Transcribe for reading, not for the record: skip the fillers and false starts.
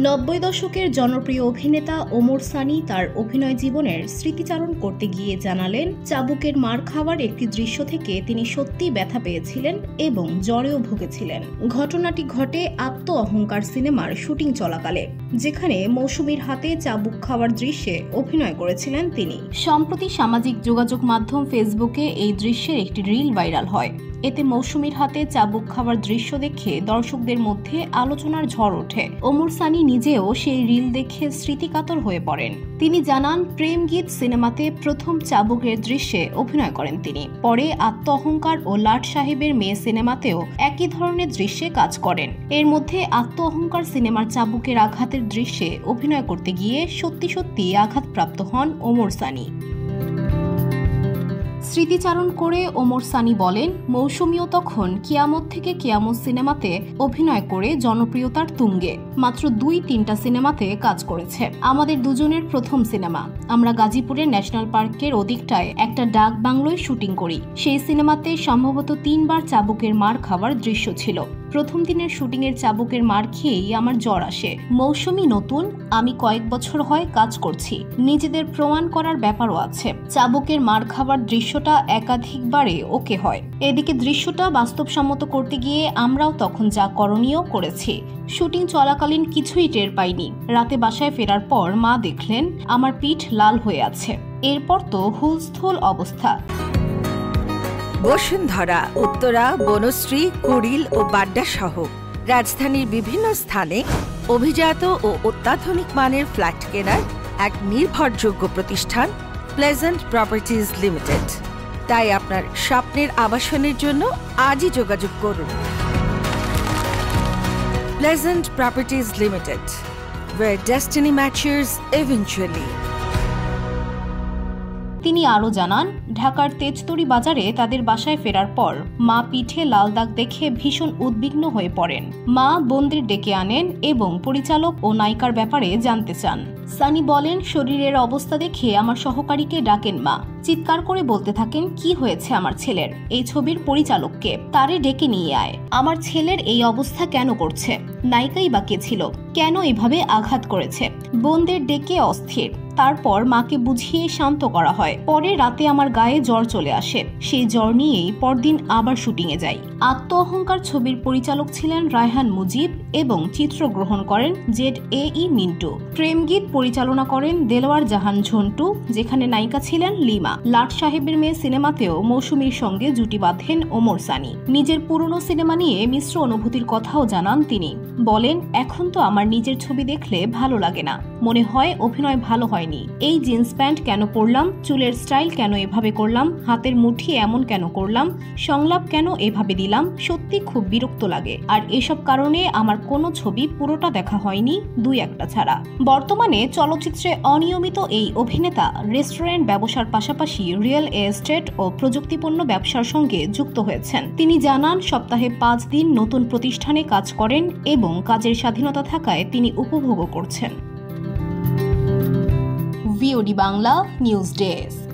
90 দশকের জনপ্রিয় অভিনেতা ওমর সানি তার অভিনয় জীবনের স্মৃতিচারণ করতে গিয়ে জানালেন, চাবুকের মার খাওয়ার একটি দৃশ্য থেকে তিনি সত্যিই ব্যথা পেয়েছিলেন এবং জ্বরেও ভুগেছিলেন। ঘটনাটি ঘটে আত্ম অহংকার সিনেমার শুটিং চলাকালে, যেখানে মৌসুমীর হাতে চাবুক খাওয়ার দৃশ্যে অভিনয় করেছিলেন তিনি। সম্প্রতি সামাজিক যোগাযোগ মাধ্যম ফেসবুকে এই দৃশ্যের একটি রিল ভাইরাল হয়। এতে মৌসুমীর হাতে চাবুক খাওয়ার দৃশ্য দেখে দর্শকদের মধ্যে আলোচনার ঝড় ওঠে। ওমর সানি নিজেও সেই রিল দেখে স্মৃতিকাতর হয়ে পড়েন। তিনি জানান, প্রেম গীত সিনেমাতে প্রথম চাবুকের দৃশ্যে অভিনয় করেন তিনি। পরে আত্ম অহংকার ও লাট সাহেবের মেয়ে সিনেমাতেও একই ধরনের দৃশ্যে কাজ করেন। এর মধ্যে আত্ম অহংকার সিনেমার চাবুকের আঘাতের দৃশ্যে অভিনয় করতে গিয়ে সত্যি সত্যি আঘাতপ্রাপ্ত হন ওমর সানি। স্মৃতিচারণ করে ওমর সানি বলেন, মৌসুমীও তখন কিয়ামত থেকে কিয়ামত সিনেমাতে অভিনয় করে জনপ্রিয়তার তুঙ্গে। মাত্র 2-3টা সিনেমাতে কাজ করেছে। আমাদের দুজনের প্রথম সিনেমা। আমরা গাজীপুরের ন্যাশনাল পার্কের ওদিকটায় একটা ডাক বাংলোয় শুটিং করি। সেই সিনেমাতে সম্ভবত 3 বার চাবুকের মার খাওয়ার দৃশ্য ছিল। প্রথম দিনের শুটিংয়ের চাবুকের মার খেয়েই আমার জ্বর আসে। মৌসুমী নতুন, আমি কয়েক বছর হয় কাজ করছি। নিজেদের প্রমাণ করার ব্যাপারও আছে। চাবুকের মার খাওয়ার দৃশ্যটা একাধিকবারে ওকে হয়। এদিকে দৃশ্যটা বাস্তবসম্মত করতে গিয়ে আমরাও তখন যা করণীয় করেছি। শুটিং চলাকালীন কিছুই টের পাইনি। রাতে বাসায় ফেরার পর মা দেখলেন আমার পিঠ লাল হয়ে আছে। এরপর তো হুলস্থুল অবস্থা। বসুন্ধরা, উত্তরা, বনশ্রী, কুড়িল ও বাড্ডা সহ রাজধানীর বিভিন্ন স্থানে অভিজাত ও অত্যাধুনিক মানের ফ্ল্যাট কেনার এক নির্ভরযোগ্য প্রতিষ্ঠান প্লেজেন্ট প্রপার্টিজ লিমিটেড। তাই আপনার স্বপ্নের আবাসনের জন্য আজই যোগাযোগ করুন। Pleasant properties limited, where destiny matches eventually। তিনি আরও জানান, ঢাকার তেজতরি বাজারে তাদের বাসায় ফেরার পর মা পিঠে লাল দাগ দেখে ভীষণ উদ্বিগ্ন হয়ে পড়েন। মা বোনদের ডেকে আনেন এবং পরিচালক ও নায়িকার ব্যাপারে জানতে চান। সানি বলেন, শরীরের অবস্থা দেখে আমার সহকারীকে ডাকেন মা। চিৎকার করে বলতে থাকেন, কি হয়েছে আমার ছেলের? এই ছবির পরিচালককে, তারে ডেকে নিয়ে আয়। আমার ছেলের এই অবস্থা কেন করছে? নায়িকাই বা কে ছিল? কেন এভাবে আঘাত করেছে? বোনদের ডেকে অস্থির। তারপর মাকে বুঝিয়ে শান্ত করা হয়। পরে রাতে আমার গায়ে জ্বর চলে আসে। সেই জ্বর নিয়েই পরদিন আবার শুটিংয়ে যাই। আত্ম অহংকার ছবির পরিচালক ছিলেন রায়হান মুজিব এবং চিত্রগ্রহণ করেন ZAE মিন্টু। প্রেম গীত পরিচালনা করেন দেলোয়ার জাহান ঝন্টু, যেখানে নায়িকা ছিলেন লিমা। লাট সাহেবের মেয়ে সিনেমাতেও মৌসুমীর সঙ্গে জুটি বাঁধেন ওমর সানি। নিজের পুরনো সিনেমা নিয়ে মিশ্র অনুভূতির কথাও জানান তিনি। বলেন, এখন তো আমার নিজের ছবি দেখলে ভালো লাগে না। মনে হয় অভিনয় ভালো হয়নি। এই জিন্স প্যান্ট কেন পরলাম? চুলের স্টাইল কেন এভাবে করলাম? হাতের মুঠি এমন কেন করলাম? সংলাপ কেন এভাবে দিলাম? সত্যি খুব বিরক্ত লাগে। আর এসব কারণে আমার কোনো ছবি পুরোটা দেখা হয়নি, 2-1টা ছাড়া। বর্তমানে চলচ্চিত্রে অনিয়মিত এই অভিনেতা রেস্টুরেন্ট ব্যবসার পাশাপাশি রিয়েল এস্টেট ও প্রযুক্তিপণ্য ব্যবসার সঙ্গে যুক্ত হয়েছেন। তিনি জানান, সপ্তাহে 5 দিন নতুন প্রতিষ্ঠানে কাজ করেন এবং কাজের স্বাধীনতা থাকায় তিনি উপভোগও করছেন। VOD Bangla news desk.